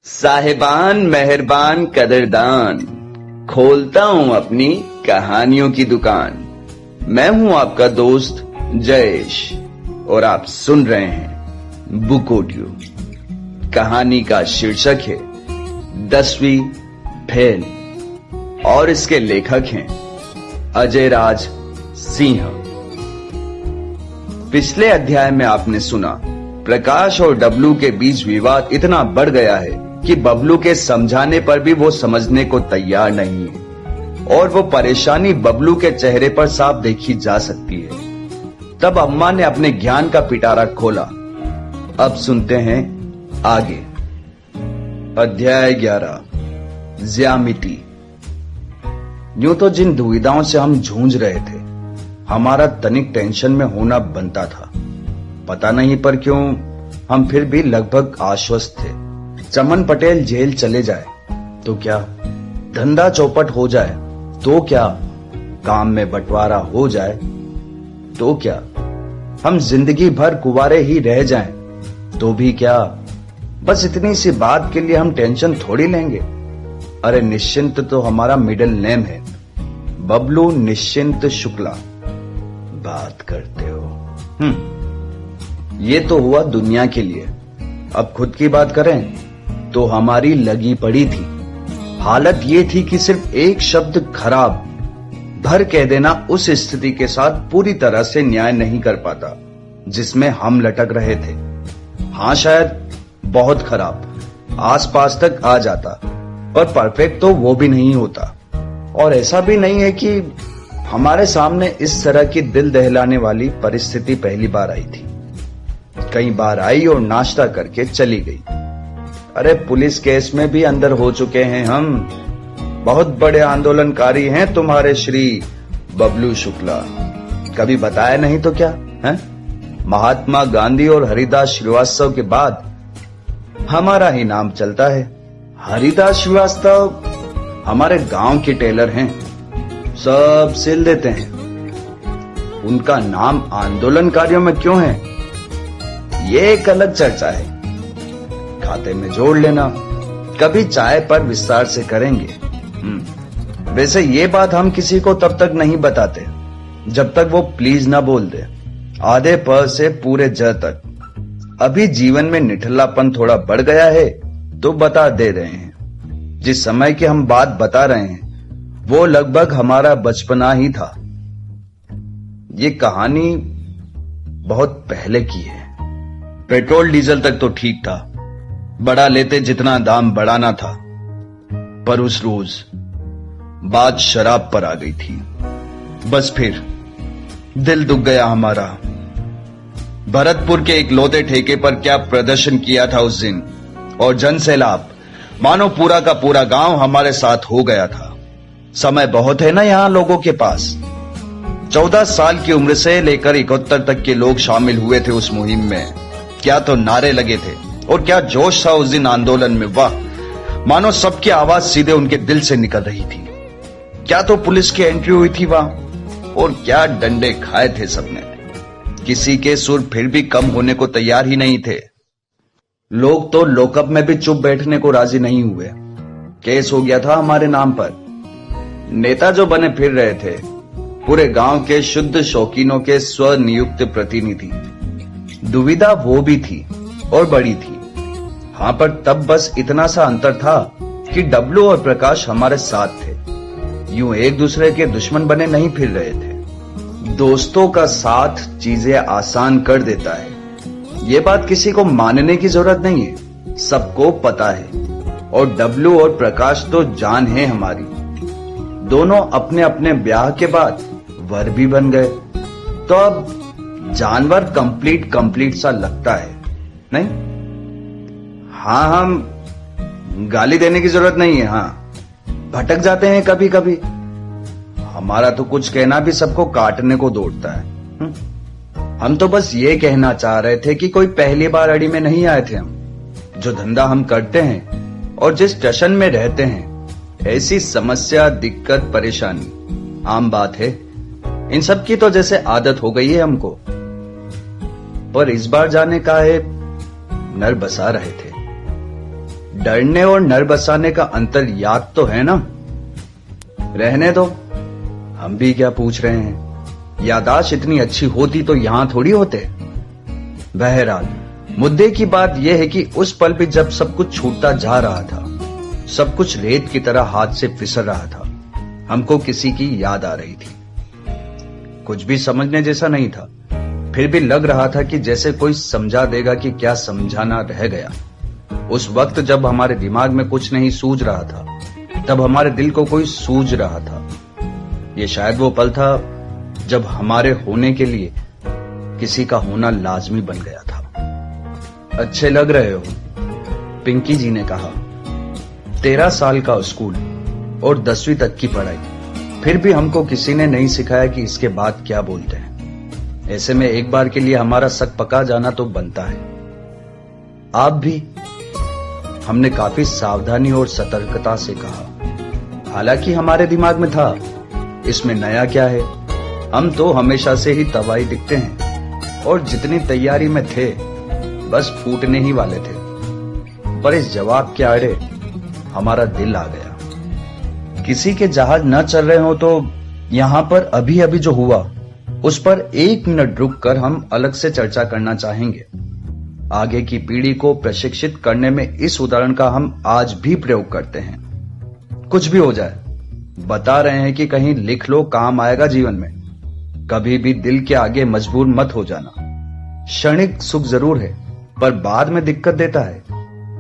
साहिबान मेहरबान कदरदान, खोलता हूं अपनी कहानियों की दुकान। मैं हूं आपका दोस्त जयेश और आप सुन रहे हैं बुक ऑडियो। कहानी का शीर्षक है 10वीं फेल और इसके लेखक हैं अजय राज सिंह। पिछले अध्याय में आपने सुना प्रकाश और डब्लू के बीच विवाद इतना बढ़ गया है कि बबलू के समझाने पर भी वो समझने को तैयार नहीं है और वो परेशानी बबलू के चेहरे पर साफ देखी जा सकती है। तब अम्मा ने अपने ज्ञान का पिटारा खोला। अब सुनते हैं आगे। अध्याय 11 ज्यामिति। यूं तो जिन दुविधाओं से हम जूझ रहे थे, हमारा तनिक टेंशन में होना बनता था। पता नहीं पर क्यों हम फिर भी लगभग आश्वस्त थे। चमन पटेल जेल चले जाए तो क्या, धंधा चौपट हो जाए तो क्या, काम में बंटवारा हो जाए तो क्या, हम जिंदगी भर कुंवारे ही रह जाएं तो भी क्या, बस इतनी सी बात के लिए हम टेंशन थोड़ी लेंगे। अरे निश्चिंत तो हमारा मिडिल नेम है। बबलू निश्चिंत शुक्ला बात करते हो। ये तो हुआ दुनिया के लिए। अब खुद की बात करें तो हमारी लगी पड़ी थी। हालत ये थी कि सिर्फ एक शब्द खराब भर कह देना उस स्थिति के साथ पूरी तरह से न्याय नहीं कर पाता जिसमें हम लटक रहे थे। हाँ, शायद बहुत खराब आसपास तक आ जाता, पर परफेक्ट तो वो भी नहीं होता। और ऐसा भी नहीं है कि हमारे सामने इस तरह की दिल दहलाने वाली परिस्थिति पहली बार आई थी। कई बार आई और नाश्ता करके चली गई। अरे पुलिस केस में भी अंदर हो चुके हैं हम। बहुत बड़े आंदोलनकारी हैं तुम्हारे श्री बबलू शुक्ला। कभी बताया नहीं तो क्या है? महात्मा गांधी और हरिदास श्रीवास्तव के बाद हमारा ही नाम चलता है। हरिदास श्रीवास्तव हमारे गांव के टेलर हैं, सब सिल देते हैं। उनका नाम आंदोलनकारियों में क्यों है, ये एक अलग चर्चा है। खाते में जोड़ लेना, कभी चाय पर विस्तार से करेंगे। वैसे ये बात हम किसी को तब तक नहीं बताते जब तक वो प्लीज ना बोल दे, आधे प से पूरे ज तक। अभी जीवन में निठल्लापन थोड़ा बढ़ गया है तो बता दे रहे हैं। जिस समय की हम बात बता रहे हैं वो लगभग हमारा बचपना ही था। ये कहानी बहुत पहले की है। पेट्रोल डीजल तक तो ठीक था, बढ़ा लेते जितना दाम बढ़ाना था, पर उस रोज बात शराब पर आ गई थी। बस फिर दिल दुख गया हमारा। भरतपुर के इकलौते ठेके पर क्या प्रदर्शन किया था उस दिन, और जन सैलाब, मानो पूरा का पूरा गांव हमारे साथ हो गया था। समय बहुत है ना यहां लोगों के पास। 14 साल की उम्र से लेकर 71 तक के लोग शामिल हुए थे उस मुहिम में। क्या तो नारे लगे थे और क्या जोश था उस दिन आंदोलन में। वाह, मानो सबकी आवाज सीधे उनके दिल से निकल रही थी। क्या तो पुलिस की एंट्री हुई थी वहां, और क्या डंडे खाए थे सबने। किसी के सुर फिर भी कम होने को तैयार ही नहीं थे। लोग तो लॉकअप में भी चुप बैठने को राजी नहीं हुए। केस हो गया था हमारे नाम पर। नेता जो बने फिर रहे थे पूरे गांव के शुद्ध शौकीनों के स्वनियुक्त प्रतिनिधि। दुविधा वो भी थी और बड़ी थी। हाँ, पर तब बस इतना सा अंतर था कि डब्लू और प्रकाश हमारे साथ थे। यूं एक दूसरे के दुश्मन बने नहीं फिर रहे थे। दोस्तों का साथ चीजें आसान कर देता है, ये बात किसी को मानने की जरूरत नहीं है, सबको पता है। और डब्लू और प्रकाश तो जान है हमारी। दोनों अपने अपने ब्याह के बाद वर भी बन गए, तो अब जानवर कंप्लीट सा लगता है, नहीं? हाँ, हम गाली देने की जरूरत नहीं है। हाँ, भटक जाते हैं कभी कभी। हमारा तो कुछ कहना भी सबको काटने को दौड़ता है। हम तो बस ये कहना चाह रहे थे कि कोई पहली बार अड़ी में नहीं आए थे। हम जो धंधा हम करते हैं और जिस स्टेशन में रहते हैं, ऐसी समस्या, दिक्कत, परेशानी आम बात है। इन सब की तो जैसे आदत हो गई है हमको। पर इस बार जाने का है नर बसा रहे थे। डरने और नर बसाने का अंतर याद तो है ना? रहने दो, हम भी क्या पूछ रहे हैं। यादाश्त इतनी अच्छी होती तो यहां थोड़ी होते। बहरहाल मुद्दे की बात यह है कि उस पल भी जब सब कुछ छूटता जा रहा था, सब कुछ रेत की तरह हाथ से फिसल रहा था, हमको किसी की याद आ रही थी। कुछ भी समझने जैसा नहीं था, फिर भी लग रहा था कि जैसे कोई समझा देगा कि क्या समझाना रह गया। उस वक्त जब हमारे दिमाग में कुछ नहीं सूझ रहा था, तब हमारे दिल को कोई सूझ रहा था। ये शायद वो पल था जब हमारे होने के लिए किसी का होना लाजमी बन गया था। अच्छे लग रहे हो, पिंकी जी ने कहा। 13 साल का स्कूल और 10वीं तक की पढ़ाई, फिर भी हमको किसी ने नहीं सिखाया कि इसके बाद क्या बोलते हैं। ऐसे में एक बार के लिए हमारा शक पका जाना तो बनता है। आप भी? हमने काफी सावधानी और सतर्कता से कहा। हालांकि हमारे दिमाग में था, इसमें नया क्या है, हम तो हमेशा से ही तबाही दिखते हैं और जितनी तैयारी में थे बस फूटने ही वाले थे। पर इस जवाब के आड़े हमारा दिल आ गया। किसी के जहाज न चल रहे हो तो यहां पर अभी अभी जो हुआ उस पर 1 मिनट रुककर हम अलग से चर्चा करना चाहेंगे। आगे की पीढ़ी को प्रशिक्षित करने में इस उदाहरण का हम आज भी प्रयोग करते हैं। कुछ भी हो जाए, बता रहे हैं कि कहीं लिख लो, काम आएगा जीवन में। कभी भी दिल के आगे मजबूर मत हो जाना। क्षणिक सुख जरूर है, पर बाद में दिक्कत देता है।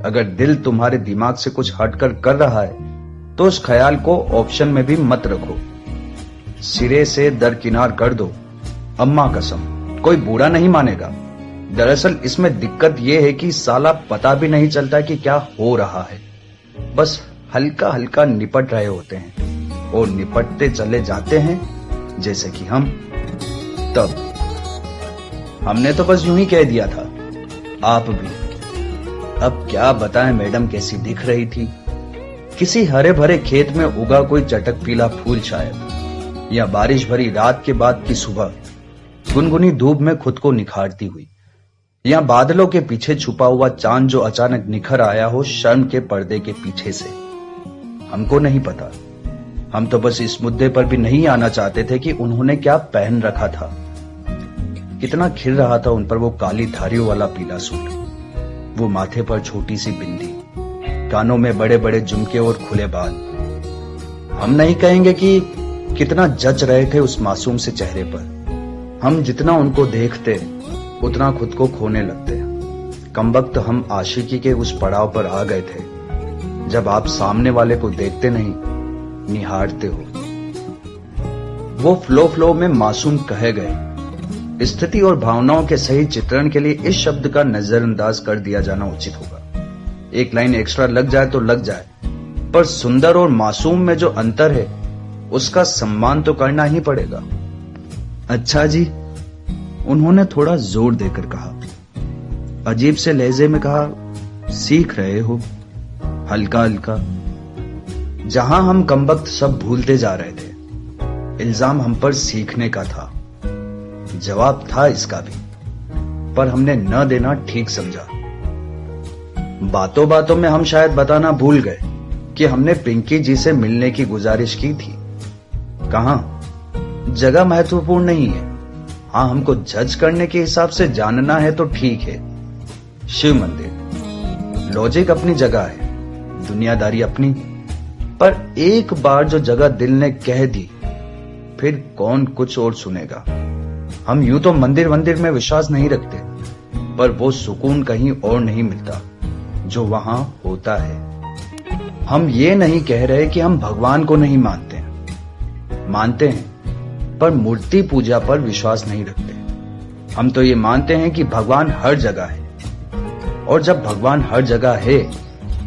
अगर दिल तुम्हारे दिमाग से कुछ हटकर कर रहा है तो उस ख्याल को ऑप्शन में भी मत रखो, सिरे से दरकिनार कर दो। अम्मा कसम, कोई बुरा नहीं मानेगा। दरअसल इसमें दिक्कत यह है कि साला पता भी नहीं चलता कि क्या हो रहा है, बस हल्का हल्का निपट रहे होते हैं और निपटते चले जाते हैं जैसे कि हम। तब हमने तो बस यूं ही कह दिया था, आप भी। अब क्या बताएं मैडम कैसी दिख रही थी। किसी हरे भरे खेत में उगा कोई चटक पीला फूल शायद, या बारिश भरी रात के बाद की सुबह गुनगुनी धूप में खुद को निखारती हुई, या बादलों के पीछे छुपा हुआ चांद जो अचानक निखर आया हो शर्म के पर्दे के पीछे से। हमको नहीं पता। हम तो बस इस मुद्दे पर भी नहीं आना चाहते थे कि उन्होंने क्या पहन रखा था। कितना खिल रहा था उन पर वो काली धारियों वाला पीला सूट, वो माथे पर छोटी सी बिंदी, कानों में बड़े बड़े झुमके और खुले बाल। हम नहीं कहेंगे कि कितना जच रहे थे उस मासूम से चेहरे पर। हम जितना उनको देखते उतना खुद को खोने लगते। कमबख्त हम आशिकी के उस पड़ाव पर आ गए थे जब आप सामने वाले को देखते नहीं, निहारते हो। वो फ्लो में मासूम कहे गए। स्थिति और भावनाओं के सही चित्रण के लिए इस शब्द का नजरअंदाज कर दिया जाना उचित होगा। एक लाइन एक्स्ट्रा लग जाए तो लग जाए, पर सुंदर और मासूम में जो अंतर है उसका सम्मान तो करना ही पड़ेगा। अच्छा जी, उन्होंने थोड़ा जोर देकर कहा। अजीब से लहजे में कहा, सीख रहे हो? हल्का हल्का। जहां हम कमबख्त सब भूलते जा रहे थे। इल्जाम हम पर सीखने का था। जवाब था इसका भी, पर हमने न देना ठीक समझा। बातों बातों में हम शायद बताना भूल गए कि हमने पिंकी जी से मिलने की गुजारिश की थी। कहां? जगह महत्वपूर्ण नहीं है। हाँ, हमको जज करने के हिसाब से जानना है तो ठीक है। शिव मंदिर। लॉजिक अपनी जगह है, दुनियादारी अपनी। पर एक बार जो जगह दिल ने कह दी, फिर कौन कुछ और सुनेगा। हम यूं तो मंदिर में विश्वास नहीं रखते, पर वो सुकून कहीं और नहीं मिलता जो वहां होता है। हम ये नहीं कह रहे कि हम भगवान को नहीं मानते, मानते हैं, पर मूर्ति पूजा पर विश्वास नहीं रखते। हम तो ये मानते हैं कि भगवान हर जगह है, और जब भगवान हर जगह है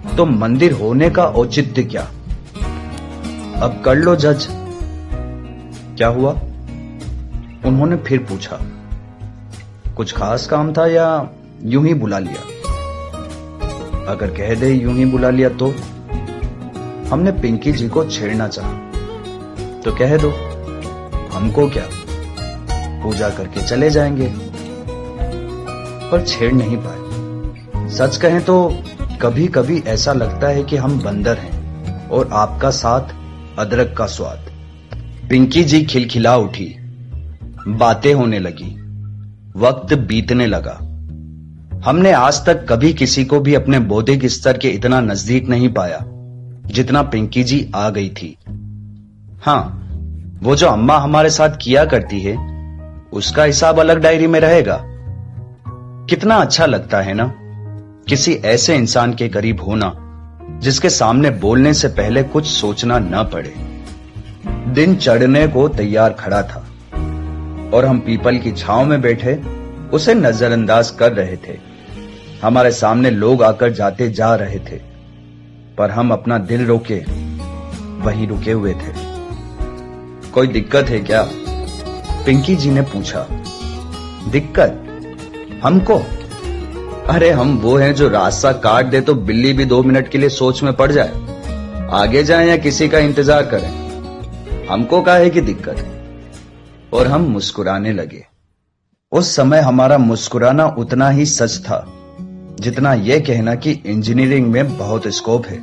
तो मंदिर होने का औचित्य क्या। अब कर लो जज। क्या हुआ? उन्होंने फिर पूछा। कुछ खास काम था या यूं ही बुला लिया? अगर कह दे यूं ही बुला लिया तो? हमने पिंकी जी को छेड़ना चाहा। तो कह दो, हमको क्या, पूजा करके चले जाएंगे। पर छेड़ नहीं पाए। सच कहें तो कभी कभी ऐसा लगता है कि हम बंदर हैं और आपका साथ अदरक का स्वाद। पिंकी जी खिलखिला उठी। बातें होने लगी। वक्त बीतने लगा। हमने आज तक कभी किसी को भी अपने बौद्धिक स्तर के इतना नजदीक नहीं पाया जितना पिंकी जी आ गई थी। हाँ, वो जो अम्मा हमारे साथ किया करती है उसका हिसाब अलग डायरी में रहेगा। कितना अच्छा लगता है ना, किसी ऐसे इंसान के करीब होना जिसके सामने बोलने से पहले कुछ सोचना न पड़े। दिन चढ़ने को तैयार खड़ा था और हम पीपल की छांव में बैठे उसे नजरअंदाज कर रहे थे। हमारे सामने लोग आकर जाते जा रहे थे, पर हम अपना दिल रोके वहीं रुके हुए थे। कोई दिक्कत है क्या? पिंकी जी ने पूछा। दिक्कत? हमको? अरे हम वो हैं जो रास्ता काट दे तो बिल्ली भी 2 मिनट के लिए सोच में पड़ जाए, आगे जाए या किसी का इंतजार करें। हमको काहे की दिक्कत है? और हम मुस्कुराने लगे। उस समय हमारा मुस्कुराना उतना ही सच था जितना यह कहना कि इंजीनियरिंग में बहुत स्कोप है।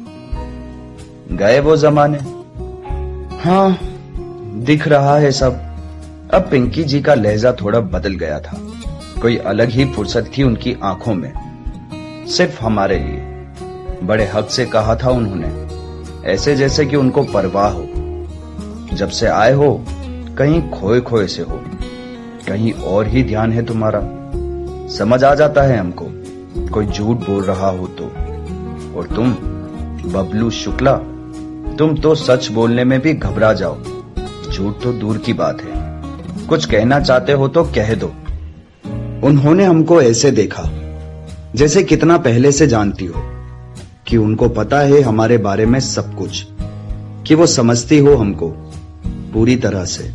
गए वो जमाने। हाँ, दिख रहा है सब। अब पिंकी जी का लहजा थोड़ा बदल गया था। कोई अलग ही फुर्सत थी उनकी आंखों में, सिर्फ हमारे लिए। बड़े हक से कहा था उन्होंने, ऐसे जैसे कि उनको परवाह हो। जब से आए हो कहीं खोए खोए से हो, कहीं और ही ध्यान है तुम्हारा। समझ आ जाता है हमको कोई झूठ बोल रहा हो तो। और तुम बबलू शुक्ला, तुम तो सच बोलने में भी घबरा जाओ। झूठ तो दूर की बात है, कुछ कहना चाहते हो तो कह दो। उन्होंने हमको ऐसे देखा जैसे कितना पहले से जानती हो, कि उनको पता है हमारे बारे में सब कुछ, कि वो समझती हो हमको पूरी तरह से।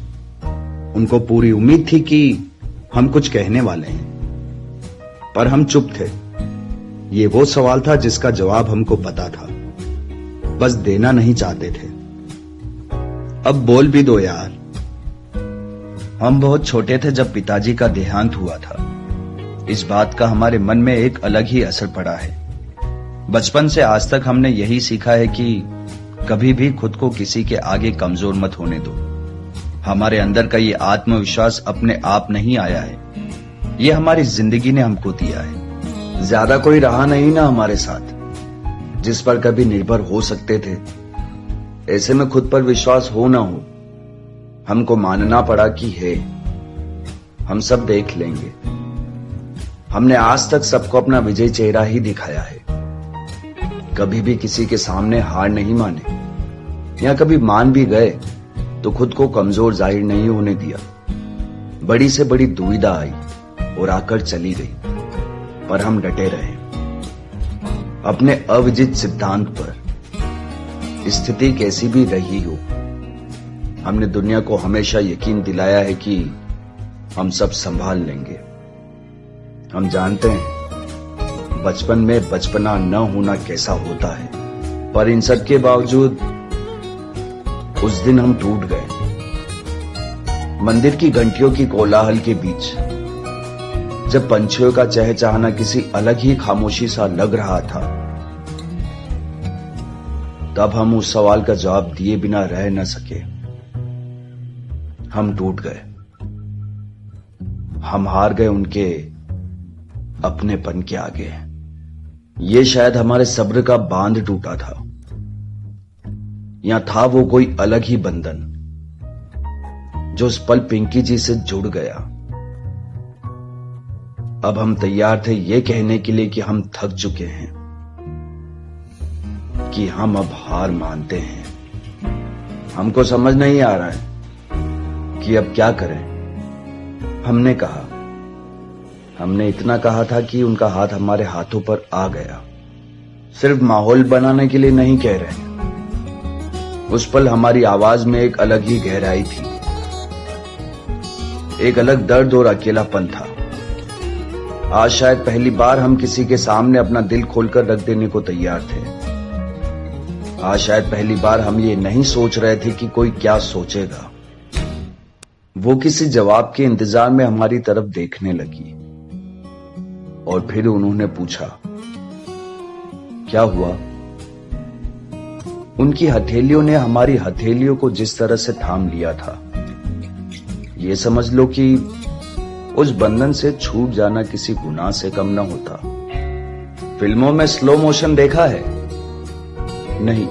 उनको पूरी उम्मीद थी कि हम कुछ कहने वाले हैं, पर हम चुप थे। ये वो सवाल था जिसका जवाब हमको पता था, बस देना नहीं चाहते थे। अब बोल भी दो यार। हम बहुत छोटे थे जब पिताजी का देहांत हुआ था। इस बात का हमारे मन में एक अलग ही असर पड़ा है। बचपन से आज तक हमने यही सीखा है कि कभी भी खुद को किसी के आगे कमजोर मत होने दो। हमारे अंदर का ये आत्मविश्वास अपने आप नहीं आया है, ये हमारी जिंदगी ने हमको दिया है। ज्यादा कोई रहा नहीं ना हमारे साथ जिस पर कभी निर्भर हो सकते थे। ऐसे में खुद पर विश्वास हो ना हो, हमको मानना पड़ा कि है, हम सब देख लेंगे। हमने आज तक सबको अपना विजय चेहरा ही दिखाया है। कभी भी किसी के सामने हार नहीं माने, या कभी मान भी गए तो खुद को कमजोर जाहिर नहीं होने दिया। बड़ी से बड़ी दुविधा आई और आकर चली गई, पर हम डटे रहे अपने अविजित सिद्धांत पर। स्थिति कैसी भी रही हो, हमने दुनिया को हमेशा यकीन दिलाया है कि हम सब संभाल लेंगे। हम जानते हैं बचपन में बचपना न होना कैसा होता है, पर इन सब के बावजूद उस दिन हम टूट गए। मंदिर की घंटियों की कोलाहल के बीच जब पंछियों का चहचहाना किसी अलग ही खामोशी सा लग रहा था, तब हम उस सवाल का जवाब दिए बिना रह न सके। हम टूट गए। हम हार गए उनके अपनेपन के आगे। ये शायद हमारे सब्र का बांध टूटा था, या था वो कोई अलग ही बंधन जो उस पल पिंकी जी से जुड़ गया। अब हम तैयार थे ये कहने के लिए कि हम थक चुके हैं, कि हम अब हार मानते हैं। हमको समझ नहीं आ रहा है कि अब क्या करें। हमने कहा, हमने इतना कहा था कि उनका हाथ हमारे हाथों पर आ गया। सिर्फ माहौल बनाने के लिए नहीं कह रहे। उस पल हमारी आवाज में एक अलग ही गहराई थी, एक अलग दर्द और अकेलापन था। आज शायद पहली बार हम किसी के सामने अपना दिल खोलकर रख देने को तैयार थे। आज शायद पहली बार हम ये नहीं सोच रहे थे कि कोई क्या सोचेगा। वो किसी जवाब के इंतजार में हमारी तरफ देखने लगी, और फिर उन्होंने पूछा, क्या हुआ? उनकी हथेलियों ने हमारी हथेलियों को जिस तरह से थाम लिया था, ये समझ लो कि उस बंधन से छूट जाना किसी गुनाह से कम न होता। फिल्मों में स्लो मोशन देखा है? नहीं,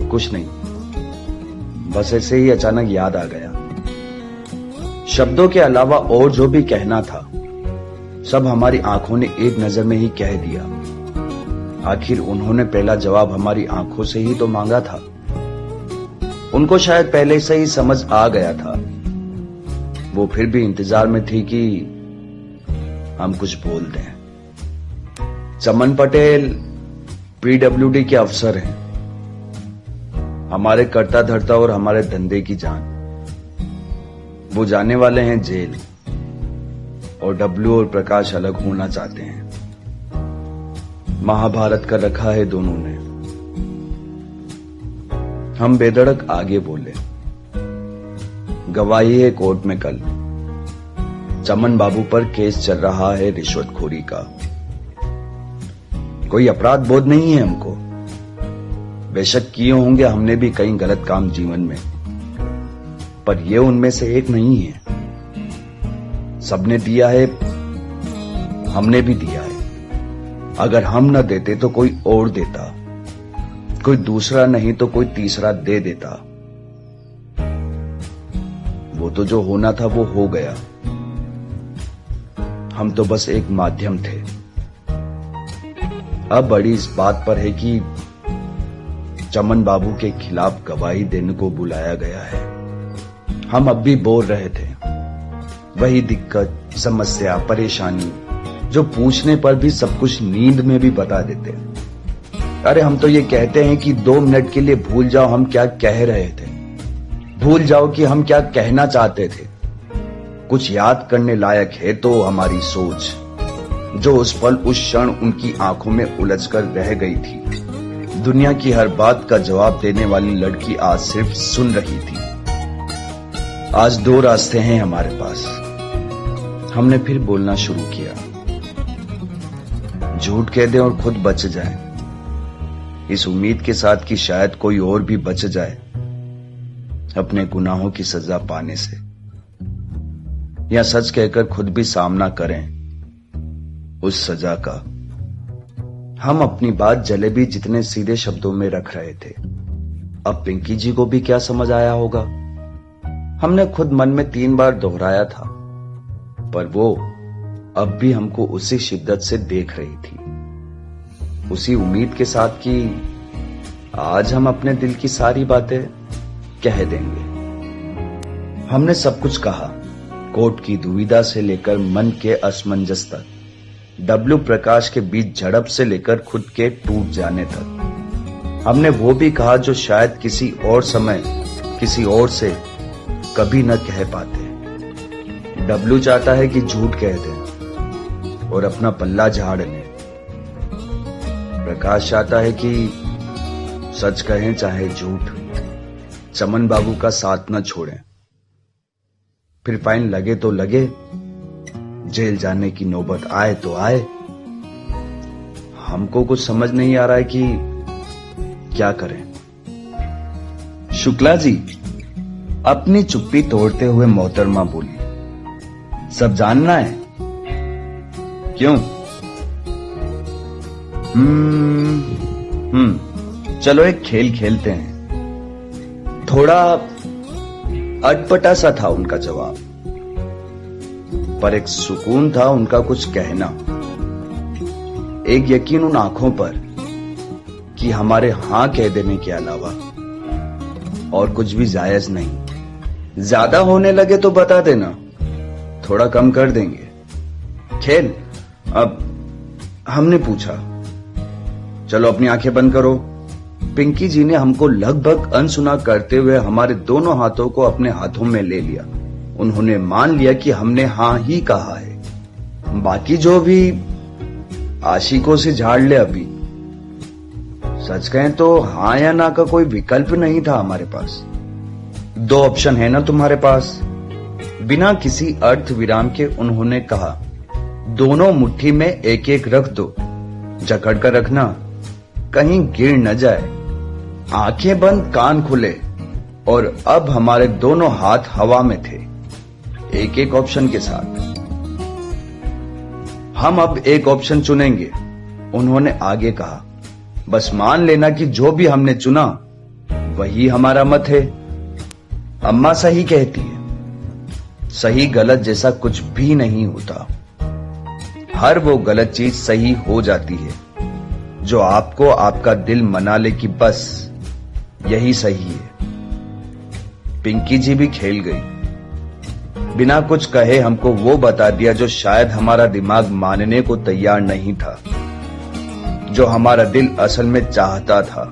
कुछ नहीं, बस ऐसे ही अचानक याद आ गया। शब्दों के अलावा और जो भी कहना था सब हमारी आंखों ने एक नजर में ही कह दिया। आखिर उन्होंने पहला जवाब हमारी आंखों से ही तो मांगा था। उनको शायद पहले से ही समझ आ गया था। वो फिर भी इंतजार में थी कि हम कुछ बोल दें। चमन पटेल पीडब्ल्यूडी के अफसर हैं, हमारे कर्ता धर्ता और हमारे धंधे की जान। वो जाने वाले हैं जेल, और डब्लू और प्रकाश अलग होना चाहते हैं। महाभारत कर रखा है दोनों ने। हम बेधड़क आगे बोले। गवाही है कोर्ट में कल। चमन बाबू पर केस चल रहा है रिश्वतखोरी का। कोई अपराध बोध नहीं है हमको। बेशक किए होंगे हमने भी कई गलत काम जीवन में, पर ये उनमें से एक नहीं है। सबने दिया है, हमने भी दिया है। अगर हम न देते तो कोई और देता, कोई दूसरा नहीं तो कोई तीसरा दे देता। वो तो जो होना था वो हो गया। हम तो बस एक माध्यम थे। अब बड़ी इस बात पर है कि चमन बाबू के खिलाफ गवाही देने को बुलाया गया है। हम अब भी बोल रहे थे, वही दिक्कत, समस्या, परेशानी जो पूछने पर भी सब कुछ नींद में भी बता देते। अरे हम तो ये कहते हैं कि 2 मिनट के लिए भूल जाओ हम क्या कह रहे थे, भूल जाओ कि हम क्या कहना चाहते थे। कुछ याद करने लायक है तो हमारी सोच, जो उस पल उस क्षण उनकी आंखों में उलझकर रह गई थी। दुनिया की हर बात का जवाब देने वाली लड़की आज सिर्फ सुन रही थी। आज 2 रास्ते हैं हमारे पास। हमने फिर बोलना शुरू किया। झूठ कह दें और खुद बच जाए, इस उम्मीद के साथ कि शायद कोई और भी बच जाए अपने गुनाहों की सजा पाने से, या सच कहकर खुद भी सामना करें उस सजा का। हम अपनी बात जलेबी जितने सीधे शब्दों में रख रहे थे। अब पिंकी जी को भी क्या समझ आया होगा। हमने खुद मन में 3 बार दोहराया था, पर वो अब भी हमको उसी शिद्दत से देख रही थी, उसी उम्मीद के साथ कि आज हम अपने दिल की सारी बातें कह देंगे। हमने सब कुछ कहा, कोर्ट की दुविधा से लेकर मन के असमंजस तक, डब्लू प्रकाश के बीच झड़प से लेकर खुद के टूट जाने तक। हमने वो भी कहा जो शायद किसी और समय किसी और से कभी न कह पाते। डब्लू चाहता है कि झूठ कह दें और अपना पल्ला झाड़ लें। प्रकाश चाहता है कि सच कहें चाहे झूठ, चमन बाबू का साथ न छोड़ें। फिर फाइन लगे तो लगे, जेल जाने की नौबत आए तो आए। हमको कुछ समझ नहीं आ रहा है कि क्या करें। शुक्ला जी, अपनी चुप्पी तोड़ते हुए मोहतरमा बोली, सब जानना है? क्यों? चलो एक खेल खेलते हैं। थोड़ा अटपटा सा था उनका जवाब, पर एक सुकून था उनका कुछ कहना, एक यकीन उन आंखों पर कि हमारे हां कह देने के अलावा और कुछ भी जायज नहीं। ज्यादा होने लगे तो बता देना, थोड़ा कम कर देंगे। खेल? अब हमने पूछा। चलो अपनी आंखें बंद करो। पिंकी जी ने हमको लगभग अनसुना करते हुए हमारे दोनों हाथों को अपने हाथों में ले लिया। उन्होंने मान लिया कि हमने हां ही कहा है। बाकी जो भी आशिकों से झाड़ ले। अभी सच कहें तो हां या ना का कोई विकल्प नहीं था हमारे पास। 2 ऑप्शन है ना तुम्हारे पास। बिना किसी अर्थ विराम के उन्होंने कहा, दोनों मुट्ठी में एक एक रख दो, जकड़ कर रखना, कहीं गिर न जाए। आंखें बंद कान खुले और अब हमारे दोनों हाथ हवा में थे, एक एक ऑप्शन के साथ। हम अब एक ऑप्शन चुनेंगे, उन्होंने आगे कहा। बस मान लेना कि जो भी हमने चुना वही हमारा मत है। अम्मा सही कहती है, सही गलत जैसा कुछ भी नहीं होता। हर वो गलत चीज सही हो जाती है जो आपको आपका दिल मना ले कि बस यही सही है। पिंकी जी भी खेल गई। बिना कुछ कहे हमको वो बता दिया जो शायद हमारा दिमाग मानने को तैयार नहीं था, जो हमारा दिल असल में चाहता था।